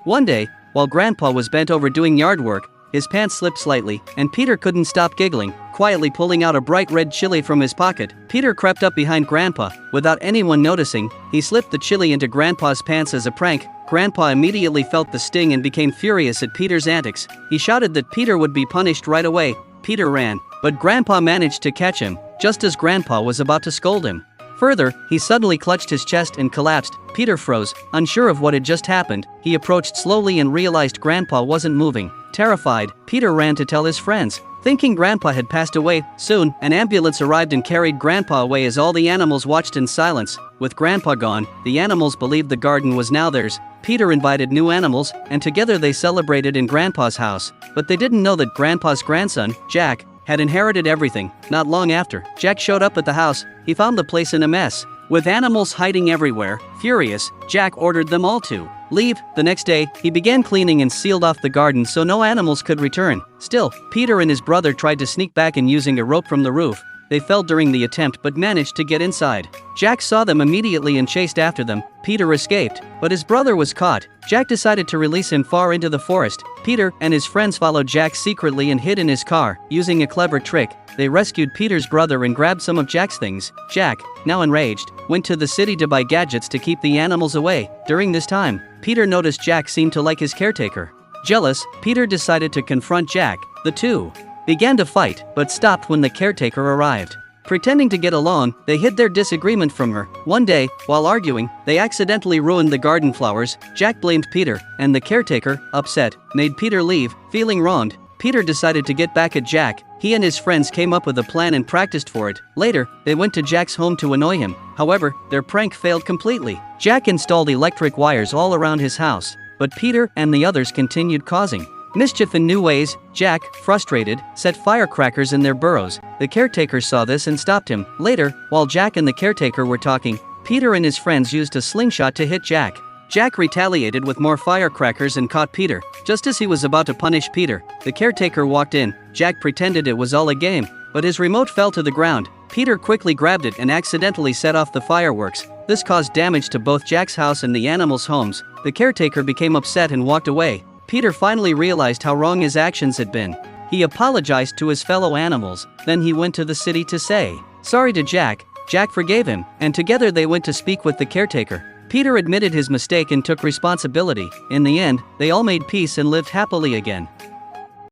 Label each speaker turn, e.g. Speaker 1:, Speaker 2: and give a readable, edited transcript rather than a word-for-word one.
Speaker 1: One day, while Grandpa was bent over doing yard work, his pants slipped slightly, and Peter couldn't stop giggling, quietly pulling out a bright red chili from his pocket. Peter crept up behind Grandpa. Without anyone noticing, he slipped the chili into Grandpa's pants as a prank. Grandpa immediately felt the sting and became furious at Peter's antics. He shouted that Peter would be punished right away. Peter ran, but Grandpa managed to catch him, just as Grandpa was about to scold him. Further, he suddenly clutched his chest and collapsed. Peter froze, unsure of what had just happened. He approached slowly and realized Grandpa wasn't moving. Terrified, Peter ran to tell his friends. Thinking Grandpa had passed away, soon, an ambulance arrived and carried Grandpa away as all the animals watched in silence. With Grandpa gone, the animals believed the garden was now theirs. Peter invited new animals, and together they celebrated in Grandpa's house. But they didn't know that Grandpa's grandson, Jack, had inherited everything. Not long after, Jack showed up at the house. He found the place in a mess. With animals hiding everywhere, furious, Jack ordered them all to leave. The next day, he began cleaning and sealed off the garden so no animals could return. Still, Peter and his brother tried to sneak back in using a rope from the roof. They fell during the attempt but managed to get inside. Jack saw them immediately and chased after them. Peter escaped, but his brother was caught. Jack decided to release him far into the forest. Peter and his friends followed Jack secretly and hid in his car. Using a clever trick, they rescued Peter's brother and grabbed some of Jack's things. Jack, now enraged, went to the city to buy gadgets to keep the animals away. During this time, Peter noticed Jack seemed to like his caretaker. Jealous, Peter decided to confront Jack. The two began to fight, but stopped when the caretaker arrived. Pretending to get along, they hid their disagreement from her. One day, while arguing, they accidentally ruined the garden flowers. Jack blamed Peter, and the caretaker, upset, made Peter leave. Feeling wronged, Peter decided to get back at Jack. He and his friends came up with a plan and practiced for it. Later, they went to Jack's home to annoy him. However, their prank failed completely. Jack installed electric wires all around his house, but Peter and the others continued causing mischief in new ways. Jack, frustrated, set firecrackers in their burrows. The caretaker saw this and stopped him. Later, while Jack and the caretaker were talking, Peter and his friends used a slingshot to hit Jack. Jack retaliated with more firecrackers and caught Peter. Just as he was about to punish Peter, the caretaker walked in. Jack pretended it was all a game, but his remote fell to the ground. Peter quickly grabbed it and accidentally set off the fireworks. This caused damage to both Jack's house and the animals' homes. The caretaker became upset and walked away. Peter finally realized how wrong his actions had been. He apologized to his fellow animals, then he went to the city to say sorry to Jack. Jack forgave him, and together they went to speak with the caretaker. Peter admitted his mistake and took responsibility. In the end, they all made peace and lived happily again.